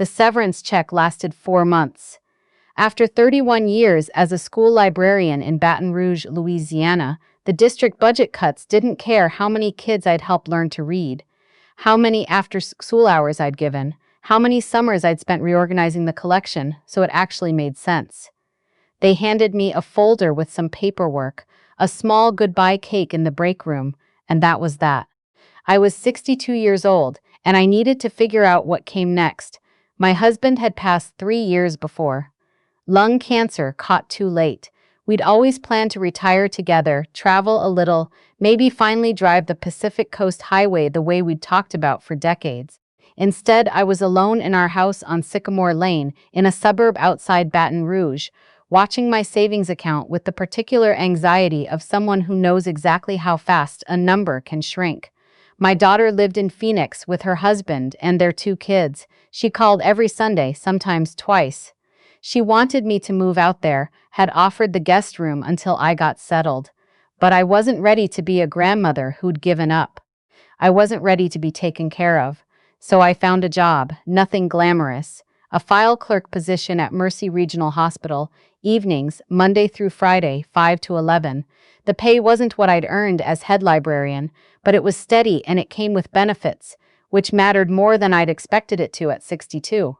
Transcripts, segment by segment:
The severance check lasted 4 months. After 31 years as a school librarian in Baton Rouge, Louisiana, the district budget cuts didn't care how many kids I'd helped learn to read, how many after-school hours I'd given, how many summers I'd spent reorganizing the collection, so it actually made sense. They handed me a folder with some paperwork, a small goodbye cake in the break room, and that was that. I was 62 years old, and I needed to figure out what came next. My husband had passed 3 years before. Lung cancer caught too late. We'd always planned to retire together, travel a little, maybe finally drive the Pacific Coast Highway the way we'd talked about for decades. Instead, I was alone in our house on Sycamore Lane, in a suburb outside Baton Rouge, watching my savings account with the particular anxiety of someone who knows exactly how fast a number can shrink. My daughter lived in Phoenix with her husband and their 2 kids. She called every Sunday, sometimes twice. She wanted me to move out there, had offered the guest room until I got settled. But I wasn't ready to be a grandmother who'd given up. I wasn't ready to be taken care of. So I found a job, nothing glamorous, a file clerk position at Mercy Regional Hospital, evenings, Monday through Friday, 5 to 11. The pay wasn't what I'd earned as head librarian, but it was steady and it came with benefits, which mattered more than I'd expected it to at 62.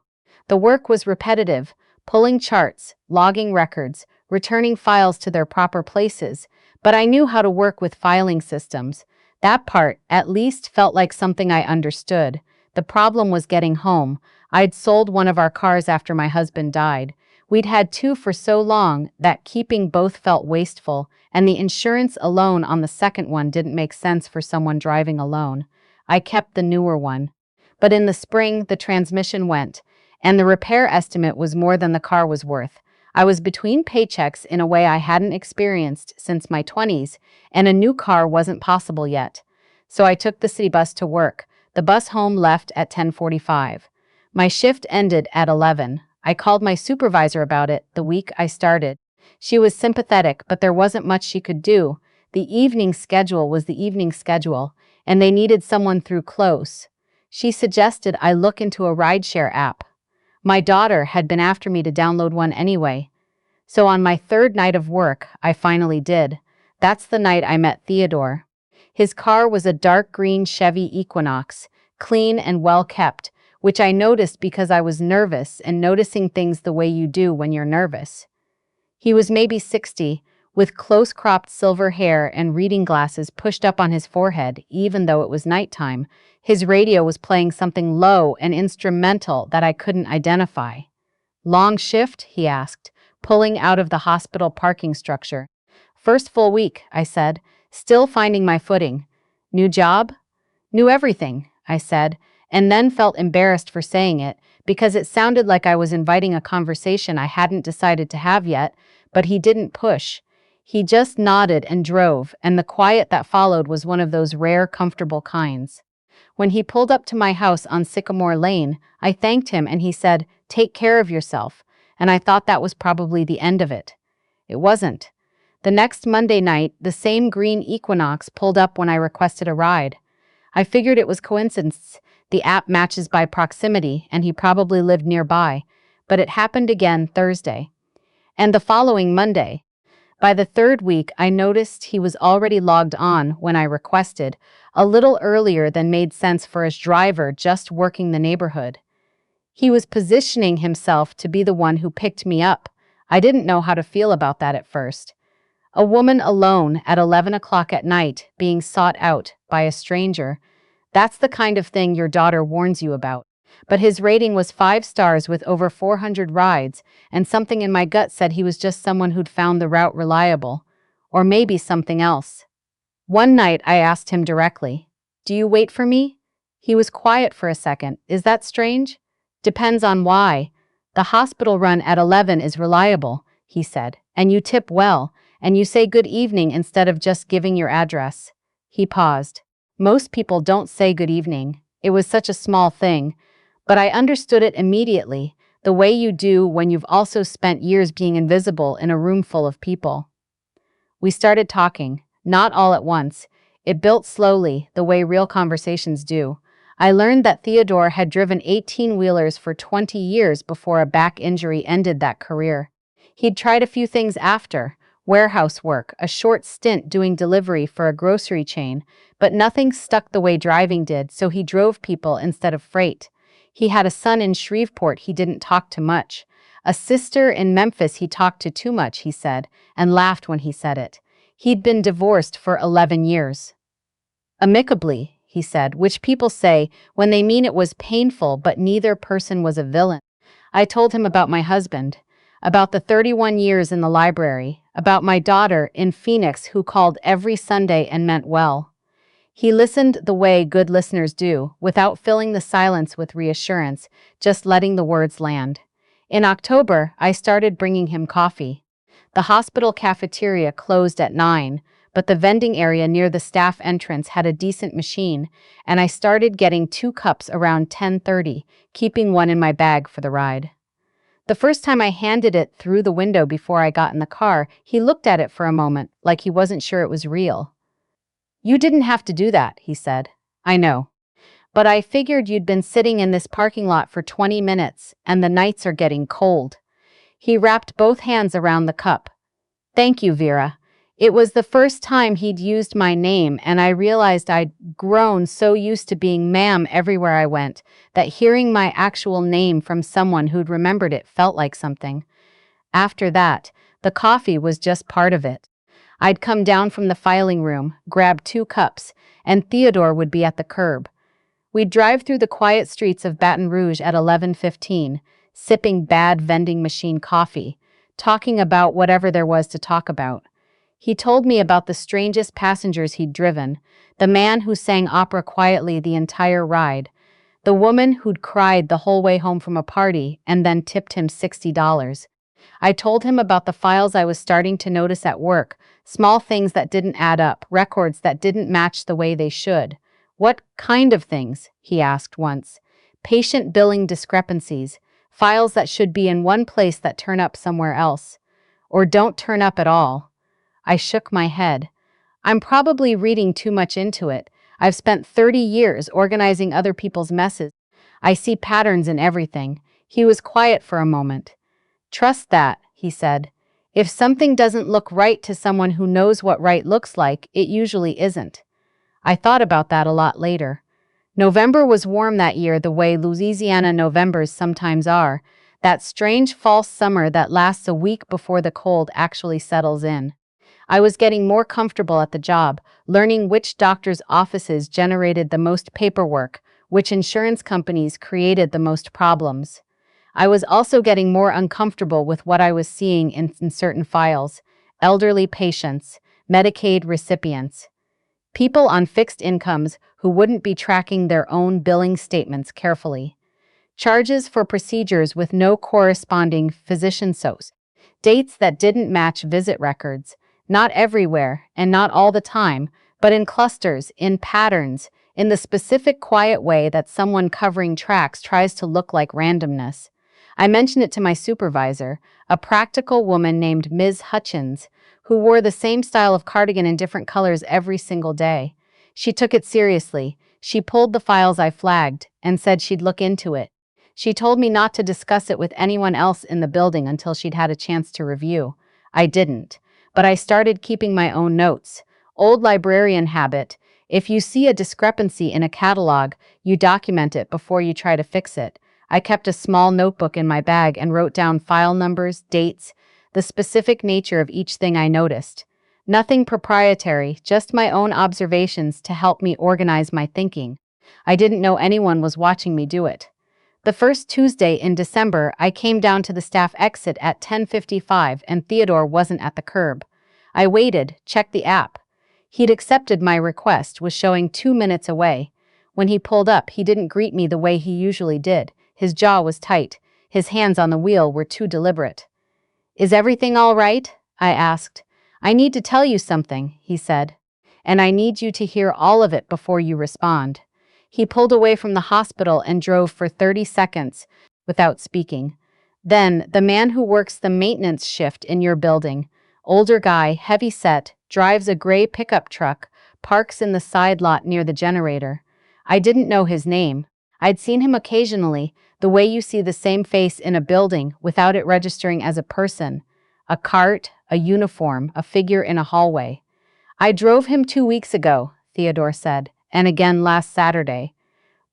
The work was repetitive, pulling charts, logging records, returning files to their proper places, but I knew how to work with filing systems. That part, at least, felt like something I understood. The problem was getting home. I'd sold one of our cars after my husband died. We'd had 2 for so long that keeping both felt wasteful, and the insurance alone on the second one didn't make sense for someone driving alone. I kept the newer one. But in the spring, the transmission went, and the repair estimate was more than the car was worth. I was between paychecks in a way I hadn't experienced since my 20s, and a new car wasn't possible yet. So I took the city bus to work. The bus home left at 10:45. My shift ended at 11. I called my supervisor about it the week I started. She was sympathetic, but there wasn't much she could do. The evening schedule was the evening schedule, and they needed someone through close. She suggested I look into a rideshare app. My daughter had been after me to download one anyway. So on my 3rd night of work, I finally did. That's the night I met Theodore. His car was a dark green Chevy Equinox, clean and well kept, which I noticed because I was nervous and noticing things the way you do when you're nervous. He was maybe 60, with close-cropped silver hair and reading glasses pushed up on his forehead, even though it was nighttime. His radio was playing something low and instrumental that I couldn't identify. "Long shift?" he asked, pulling out of the hospital parking structure. "First full week," I said, still finding my footing. "New job?" "New everything," I said, and then felt embarrassed for saying it, because it sounded like I was inviting a conversation I hadn't decided to have yet, but he didn't push. He just nodded and drove, and the quiet that followed was one of those rare, comfortable kinds. When he pulled up to my house on Sycamore Lane, I thanked him and he said, "Take care of yourself," and I thought that was probably the end of it. It wasn't. The next Monday night, the same green Equinox pulled up when I requested a ride. I figured it was coincidence. The app matches by proximity, and he probably lived nearby. But it happened again Thursday. And the following Monday. By the 3rd week, I noticed he was already logged on when I requested, a little earlier than made sense for his driver just working the neighborhood. He was positioning himself to be the one who picked me up. I didn't know how to feel about that at first. A woman alone at 11 o'clock at night being sought out by a stranger. That's the kind of thing your daughter warns you about. But his rating was 5 stars with over 400 rides, and something in my gut said he was just someone who'd found the route reliable. Or maybe something else. One night I asked him directly, "Do you wait for me?" He was quiet for a second. "Is that strange?" "Depends on why. The hospital run at 11 is reliable," he said, "and you tip well, and you say good evening instead of just giving your address." He paused. "Most people don't say good evening." It was such a small thing, but I understood it immediately, the way you do when you've also spent years being invisible in a room full of people. We started talking, not all at once. It built slowly, the way real conversations do. I learned that Theodore had driven 18-wheelers for 20 years before a back injury ended that career. He'd tried a few things after: warehouse work, a short stint doing delivery for a grocery chain, but nothing stuck the way driving did, so he drove people instead of freight. He had a son in Shreveport he didn't talk to much. A sister in Memphis he talked to too much, he said, and laughed when he said it. He'd been divorced for 11 years. Amicably, he said, which people say when they mean it was painful, but neither person was a villain. I told him about my husband, about the 31 years in the library, about my daughter in Phoenix who called every Sunday and meant well. He listened the way good listeners do, without filling the silence with reassurance, just letting the words land. In October, I started bringing him coffee. The hospital cafeteria closed at 9, but the vending area near the staff entrance had a decent machine, and I started getting 2 cups around 10:30, keeping one in my bag for the ride. The first time I handed it through the window before I got in the car, he looked at it for a moment, like he wasn't sure it was real. "You didn't have to do that," he said. "I know. But I figured you'd been sitting in this parking lot for 20 minutes, and the nights are getting cold." He wrapped both hands around the cup. "Thank you, Vera." It was the first time he'd used my name, and I realized I'd grown so used to being ma'am everywhere I went that hearing my actual name from someone who'd remembered it felt like something. After that, the coffee was just part of it. I'd come down from the filing room, grab 2 cups, and Theodore would be at the curb. We'd drive through the quiet streets of Baton Rouge at 11:15, sipping bad vending machine coffee, talking about whatever there was to talk about. He told me about the strangest passengers he'd driven, the man who sang opera quietly the entire ride, the woman who'd cried the whole way home from a party and then tipped him $60. I told him about the files I was starting to notice at work, small things that didn't add up, records that didn't match the way they should. "What kind of things?" he asked once. "Patient billing discrepancies, files that should be in one place that turn up somewhere else, or don't turn up at all." I shook my head. "I'm probably reading too much into it. I've spent 30 years organizing other people's messes. I see patterns in everything." He was quiet for a moment. "Trust that," he said. "If something doesn't look right to someone who knows what right looks like, it usually isn't." I thought about that a lot later. November was warm that year the way Louisiana Novembers sometimes are, that strange false summer that lasts a week before the cold actually settles in. I was getting more comfortable at the job, learning which doctors' offices generated the most paperwork, which insurance companies created the most problems. I was also getting more uncomfortable with what I was seeing in certain files: elderly patients, Medicaid recipients, people on fixed incomes who wouldn't be tracking their own billing statements carefully, charges for procedures with no corresponding physician SOS, dates that didn't match visit records. Not everywhere, and not all the time, but in clusters, in patterns, in the specific quiet way that someone covering tracks tries to look like randomness. I mentioned it to my supervisor, a practical woman named Ms. Hutchins, who wore the same style of cardigan in different colors every single day. She took it seriously. She pulled the files I flagged and said she'd look into it. She told me not to discuss it with anyone else in the building until she'd had a chance to review. I didn't. But I started keeping my own notes. Old librarian habit: if you see a discrepancy in a catalog, you document it before you try to fix it. I kept a small notebook in my bag and wrote down file numbers, dates, the specific nature of each thing I noticed. Nothing proprietary, just my own observations to help me organize my thinking. I didn't know anyone was watching me do it. The first Tuesday in December, I came down to the staff exit at 10:55 and Theodore wasn't at the curb. I waited, checked the app. He'd accepted my request, was showing 2 minutes away. When he pulled up, he didn't greet me the way he usually did. His jaw was tight. His hands on the wheel were too deliberate. "Is everything all right?" I asked. "I need to tell you something," he said. "And I need you to hear all of it before you respond." He pulled away from the hospital and drove for 30 seconds without speaking. Then, "The man who works the maintenance shift in your building, older guy, heavy-set, drives a gray pickup truck, parks in the side lot near the generator." I didn't know his name. I'd seen him occasionally, the way you see the same face in a building without it registering as a person. A cart, a uniform, a figure in a hallway. I drove him 2 weeks ago, Theodore said, and again last Saturday.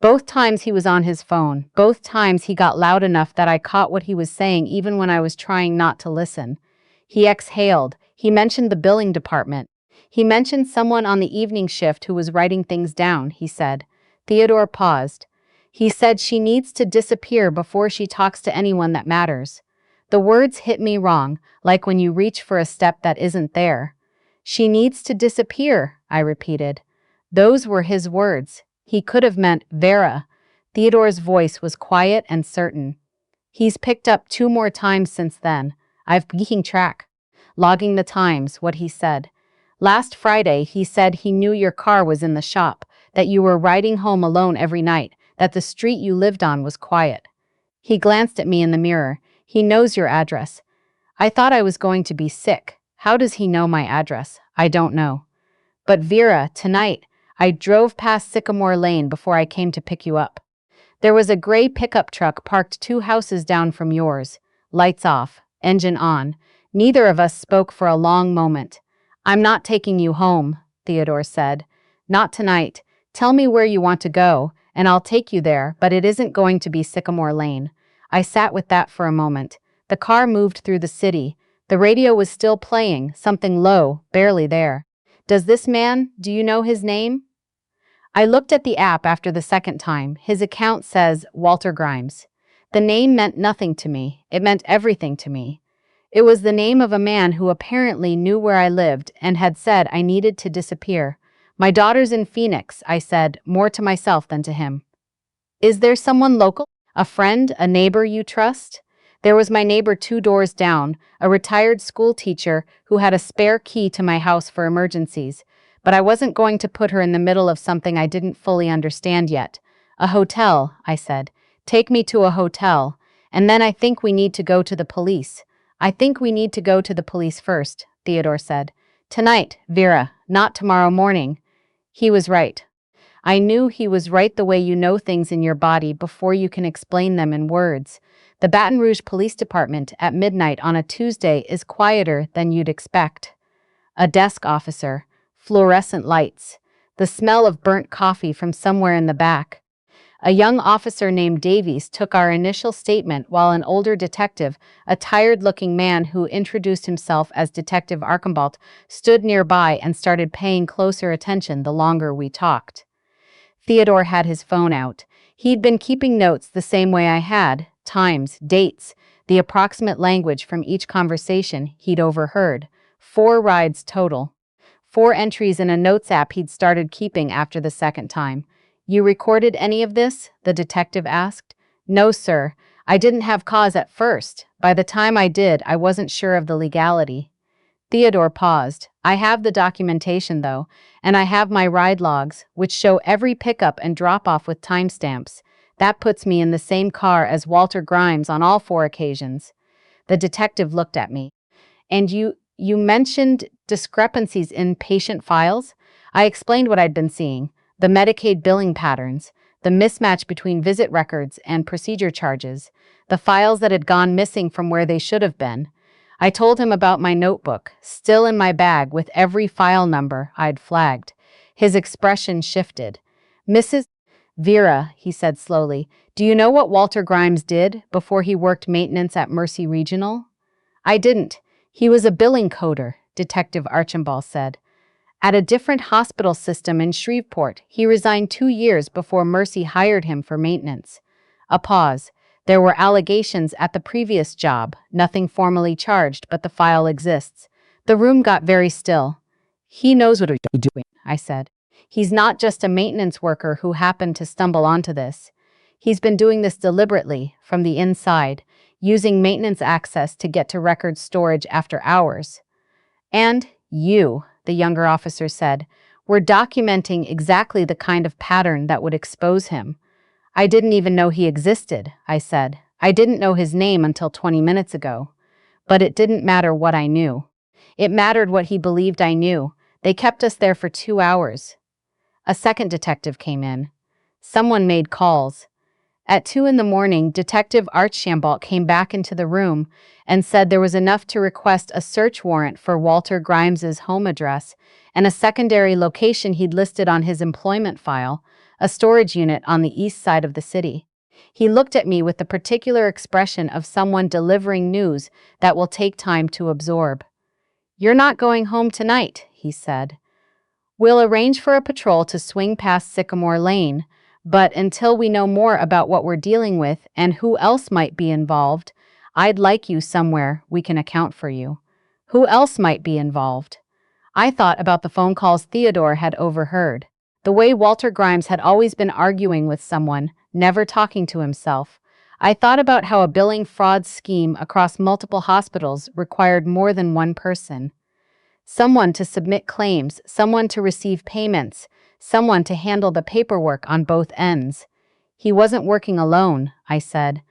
Both times he was on his phone. Both times he got loud enough that I caught what he was saying even when I was trying not to listen. He exhaled. He mentioned the billing department. He mentioned someone on the evening shift who was writing things down, he said. Theodore paused. He said she needs to disappear before she talks to anyone that matters. The words hit me wrong, like when you reach for a step that isn't there. She needs to disappear, I repeated. Those were his words. He could have meant Vera. Theodore's voice was quiet and certain. He's picked up 2 more times since then. I've been keeping track. Logging the times, what he said. Last Friday, he said he knew your car was in the shop, that you were riding home alone every night, that the street you lived on was quiet. He glanced at me in the mirror. He knows your address. I thought I was going to be sick. How does he know my address? I don't know. But Vera, tonight, I drove past Sycamore Lane before I came to pick you up. There was a gray pickup truck parked 2 houses down from yours. Lights off, engine on. Neither of us spoke for a long moment. I'm not taking you home, Theodore said. Not tonight. Tell me where you want to go, and I'll take you there, but it isn't going to be Sycamore Lane. I sat with that for a moment. The car moved through the city. The radio was still playing, something low, barely there. Does this man, do you know his name? I looked at the app after the second time. His account says Walter Grimes. The name meant nothing to me. It meant everything to me. It was the name of a man who apparently knew where I lived and had said I needed to disappear. My daughter's in Phoenix, I said, more to myself than to him. Is there someone local? A friend, a neighbor you trust? There was my neighbor 2 doors down, a retired school teacher who had a spare key to my house for emergencies. But I wasn't going to put her in the middle of something I didn't fully understand yet. A hotel, I said. Take me to a hotel. And then I think we need to go to the police. I think we need to go to the police first, Theodore said. Tonight, Vera, not tomorrow morning. He was right. I knew he was right the way you know things in your body before you can explain them in words. The Baton Rouge Police Department at midnight on a Tuesday is quieter than you'd expect. A desk officer. Fluorescent lights, the smell of burnt coffee from somewhere in the back. A young officer named Davies took our initial statement while an older detective, a tired-looking man who introduced himself as Detective Archambault, stood nearby and started paying closer attention the longer we talked. Theodore had his phone out. He'd been keeping notes the same way I had, times, dates, the approximate language from each conversation he'd overheard. 4 rides total. 4 entries in a notes app he'd started keeping after the second time. You recorded any of this? The detective asked. No, sir. I didn't have cause at first. By the time I did, I wasn't sure of the legality. Theodore paused. I have the documentation, though, and I have my ride logs, which show every pickup and drop-off with timestamps. That puts me in the same car as Walter Grimes on all 4 occasions. The detective looked at me. And you mentioned discrepancies in patient files? I explained what I'd been seeing, the Medicaid billing patterns, the mismatch between visit records and procedure charges, the files that had gone missing from where they should have been. I told him about my notebook, still in my bag with every file number I'd flagged. His expression shifted. Mrs. Vera, he said slowly, do you know what Walter Grimes did before he worked maintenance at Mercy Regional? I didn't. He was a billing coder, Detective Archambault said. At a different hospital system in Shreveport, he resigned 2 years before Mercy hired him for maintenance. A pause. There were allegations at the previous job, nothing formally charged, but the file exists. The room got very still. He knows what he's doing, I said. He's not just a maintenance worker who happened to stumble onto this. He's been doing this deliberately, from the inside, using maintenance access to get to record storage after hours. And you, the younger officer said, were documenting exactly the kind of pattern that would expose him. I didn't even know he existed, I said. I didn't know his name until 20 minutes ago. But it didn't matter what I knew. It mattered what he believed I knew. They kept us there for 2 hours. A second detective came in. Someone made calls. At 2 in the morning, Detective Archambault came back into the room and said there was enough to request a search warrant for Walter Grimes's home address and a secondary location he'd listed on his employment file, a storage unit on the east side of the city. He looked at me with the particular expression of someone delivering news that will take time to absorb. "You're not going home tonight," he said. "We'll arrange for a patrol to swing past Sycamore Lane, but until we know more about what we're dealing with and who else might be involved, I'd like you somewhere we can account for you." Who else might be involved? I thought about the phone calls Theodore had overheard. The way Walter Grimes had always been arguing with someone, never talking to himself. I thought about how a billing fraud scheme across multiple hospitals required more than one person. Someone to submit claims, someone to receive payments, someone to handle the paperwork on both ends. "He wasn't working alone," I said.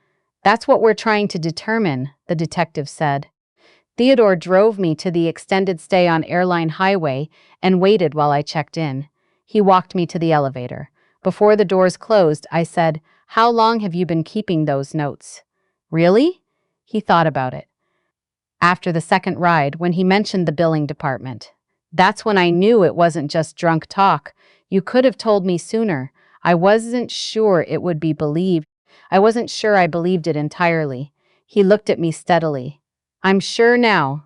"That's what we're trying to determine," the detective said. Theodore drove me to the extended stay on Airline Highway and waited while I checked in. He walked me to the elevator. Before the doors closed, I said, "How long have you been keeping those notes?" "Really?" He thought about it. After the second ride, when he mentioned the billing department. "That's when I knew it wasn't just drunk talk. You could have told me sooner. I wasn't sure it would be believed. I wasn't sure I believed it entirely." He looked at me steadily. "I'm sure now."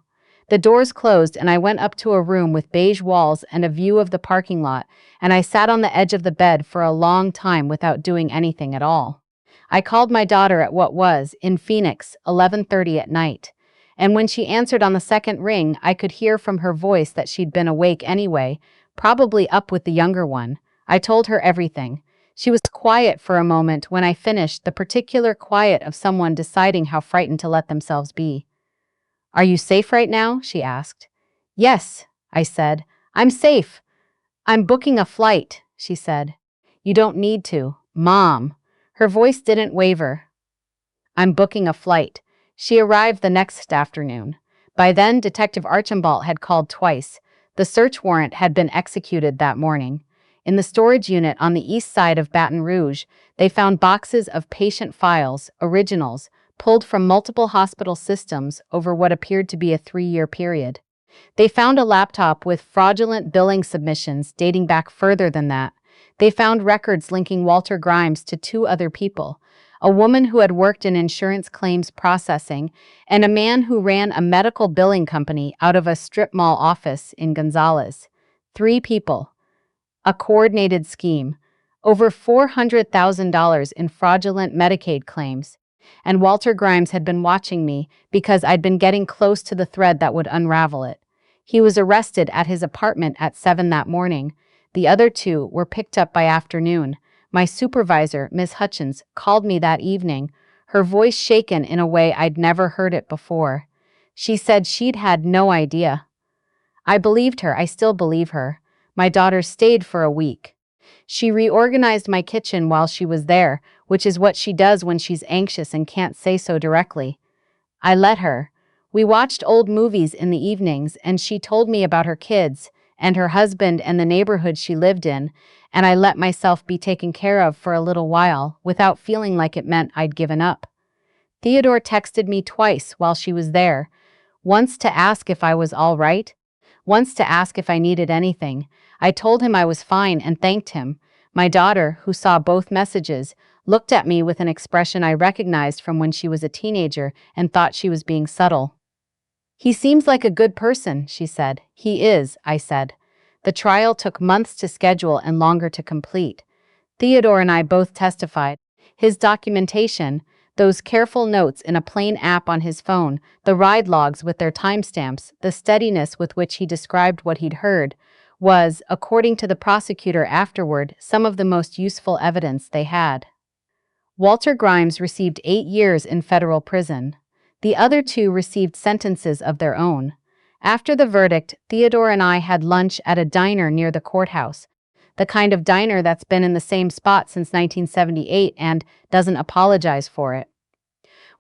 The doors closed and I went up to a room with beige walls and a view of the parking lot, and I sat on the edge of the bed for a long time without doing anything at all. I called my daughter at what was, in Phoenix, 11:30 at night. And when she answered on the second ring, I could hear from her voice that she'd been awake anyway, probably up with the younger one. I told her everything. She was quiet for a moment when I finished, the particular quiet of someone deciding how frightened to let themselves be. "Are you safe right now?" she asked. "Yes," I said. "I'm safe. I'm booking a flight," she said. "You don't need to, Mom." Her voice didn't waver. "I'm booking a flight." She arrived the next afternoon. By then, Detective Archambault had called twice. The search warrant had been executed that morning. In the storage unit on the east side of Baton Rouge, they found boxes of patient files, originals, pulled from multiple hospital systems over what appeared to be a 3-year period. They found a laptop with fraudulent billing submissions dating back further than that. They found records linking Walter Grimes to 2 other people, a woman who had worked in insurance claims processing and a man who ran a medical billing company out of a strip mall office in Gonzales. 3 people. A coordinated scheme. Over $400,000 in fraudulent Medicaid claims. And Walter Grimes had been watching me because I'd been getting close to the thread that would unravel it. He was arrested at his apartment at 7 that morning. The other 2 were picked up by afternoon. My supervisor, Ms. Hutchins, called me that evening, her voice shaken in a way I'd never heard it before. She said she'd had no idea. I believed her. I still believe her. My daughter stayed for a week. She reorganized my kitchen while she was there, which is what she does when she's anxious and can't say so directly. I let her. We watched old movies in the evenings, and she told me about her kids and her husband and the neighborhood she lived in, and I let myself be taken care of for a little while without feeling like it meant I'd given up. Theodore texted me twice while she was there, once to ask if I was all right, once to ask if I needed anything. I told him I was fine and thanked him. My daughter, who saw both messages, looked at me with an expression I recognized from when she was a teenager and thought she was being subtle. "He seems like a good person," she said. "He is," I said. The trial took months to schedule and longer to complete. Theodore and I both testified. His documentation, those careful notes in a plain app on his phone, the ride logs with their timestamps, the steadiness with which he described what he'd heard, was, according to the prosecutor afterward, some of the most useful evidence they had. Walter Grimes received 8 years in federal prison. The other 2 received sentences of their own. After the verdict, Theodore and I had lunch at a diner near the courthouse, the kind of diner that's been in the same spot since 1978 and doesn't apologize for it.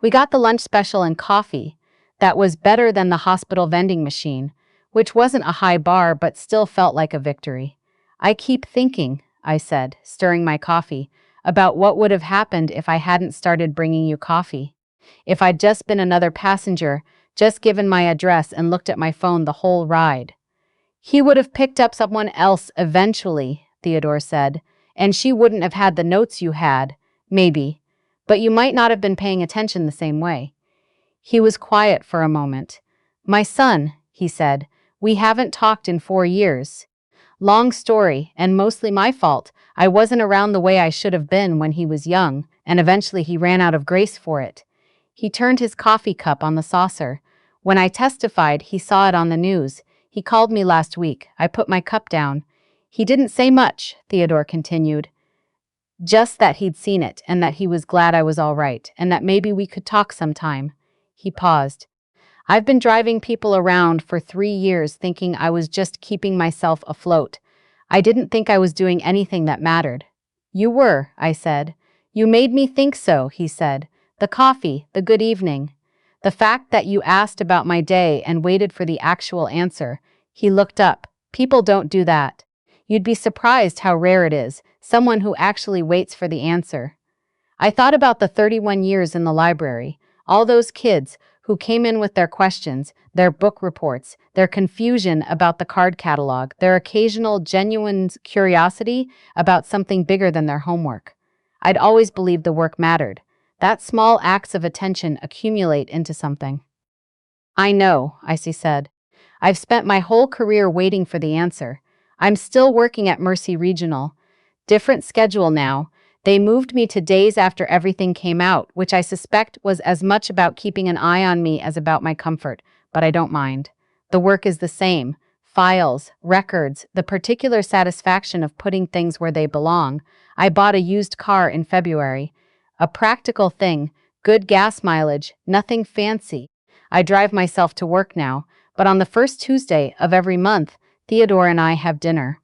We got the lunch special and coffee. That was better than the hospital vending machine, which wasn't a high bar but still felt like a victory. "I keep thinking," I said, stirring my coffee, about what would have happened if I hadn't started bringing you coffee. If I'd just been another passenger, just given my address and looked at my phone the whole ride. He would have picked up someone else eventually, Theodore said, and she wouldn't have had the notes you had, maybe, but you might not have been paying attention the same way. He was quiet for a moment. My son, he said, we haven't talked in 4 years. Long story, and mostly my fault. I wasn't around the way I should have been when he was young, and eventually he ran out of grace for it. He turned his coffee cup on the saucer. When I testified, he saw it on the news. He called me last week. I put my cup down. He didn't say much, Theodore continued. Just that he'd seen it, and that he was glad I was all right, and that maybe we could talk sometime. He paused. I've been driving people around for 3 years thinking I was just keeping myself afloat. I didn't think I was doing anything that mattered. You were, I said. You made me think so, he said. The coffee, the good evening. The fact that you asked about my day and waited for the actual answer. He looked up. People don't do that. You'd be surprised how rare it is, someone who actually waits for the answer. I thought about the 31 years in the library, all those kids who came in with their questions, their book reports, their confusion about the card catalog, their occasional genuine curiosity about something bigger than their homework. I'd always believed the work mattered. That small acts of attention accumulate into something. I know, Icy said. I've spent my whole career waiting for the answer. I'm still working at Mercy Regional. Different schedule now. They moved me to days after everything came out, which I suspect was as much about keeping an eye on me as about my comfort, but I don't mind. The work is the same. Files, records, the particular satisfaction of putting things where they belong. I bought a used car in February. A practical thing, good gas mileage, nothing fancy. I drive myself to work now, but on the first Tuesday of every month, Theodore and I have dinner.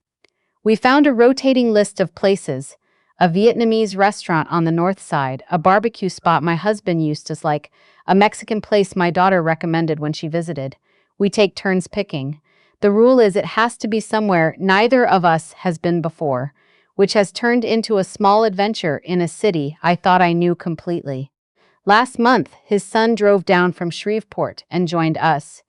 We found a rotating list of places. A Vietnamese restaurant on the north side, a barbecue spot my husband used to like, a Mexican place my daughter recommended when she visited. We take turns picking. The rule is it has to be somewhere neither of us has been before, which has turned into a small adventure in a city I thought I knew completely. Last month, his son drove down from Shreveport and joined us.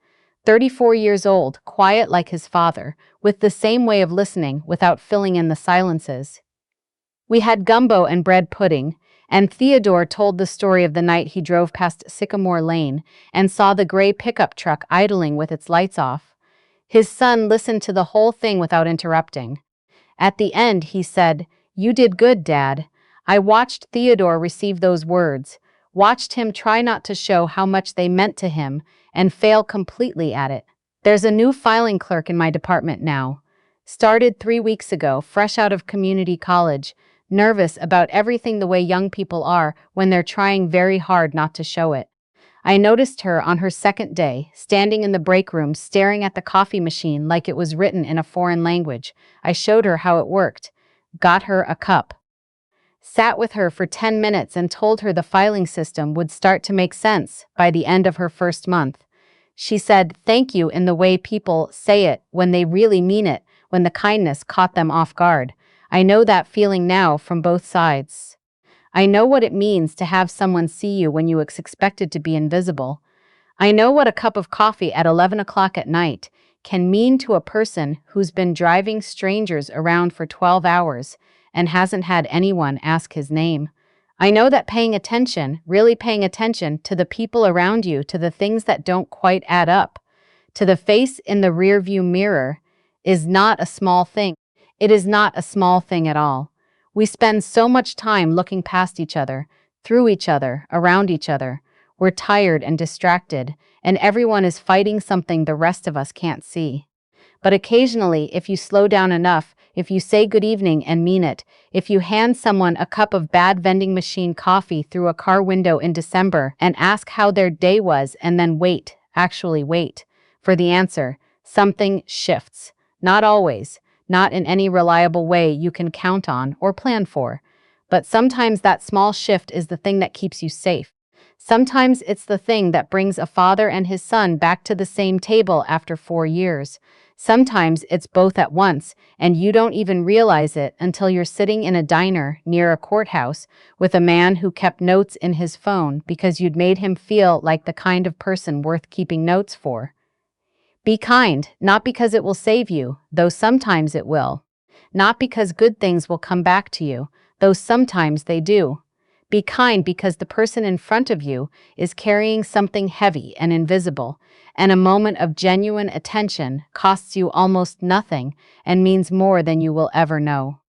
34 years old, quiet like his father, with the same way of listening without filling in the silences. We had gumbo and bread pudding, and Theodore told the story of the night he drove past Sycamore Lane and saw the gray pickup truck idling with its lights off. His son listened to the whole thing without interrupting. At the end, he said, "You did good, Dad." I watched Theodore receive those words, watched him try not to show how much they meant to him, and fail completely at it. There's a new filing clerk in my department now. Started 3 weeks ago, fresh out of community college, nervous about everything the way young people are when they're trying very hard not to show it. I noticed her on her second day, standing in the break room staring at the coffee machine like it was written in a foreign language. I showed her how it worked, got her a cup, sat with her for 10 minutes and told her the filing system would start to make sense by the end of her first month. She said thank you in the way people say it when they really mean it, when the kindness caught them off guard. I know that feeling now from both sides. I know what it means to have someone see you when you expected to be invisible. I know what a cup of coffee at 11 o'clock at night can mean to a person who's been driving strangers around for 12 hours and hasn't had anyone ask his name. I know that paying attention, really paying attention to the people around you, to the things that don't quite add up, to the face in the rearview mirror, is not a small thing. It is not a small thing at all. We spend so much time looking past each other, through each other, around each other. We're tired and distracted, and everyone is fighting something the rest of us can't see. But occasionally, if you slow down enough, if you say good evening and mean it, if you hand someone a cup of bad vending machine coffee through a car window in December and ask how their day was and then wait, actually wait, for the answer, something shifts. Not always. Not in any reliable way you can count on or plan for. But sometimes that small shift is the thing that keeps you safe. Sometimes it's the thing that brings a father and his son back to the same table after 4 years. Sometimes it's both at once, and you don't even realize it until you're sitting in a diner near a courthouse with a man who kept notes in his phone because you'd made him feel like the kind of person worth keeping notes for. Be kind, not because it will save you, though sometimes it will. Not because good things will come back to you, though sometimes they do. Be kind because the person in front of you is carrying something heavy and invisible, and a moment of genuine attention costs you almost nothing and means more than you will ever know.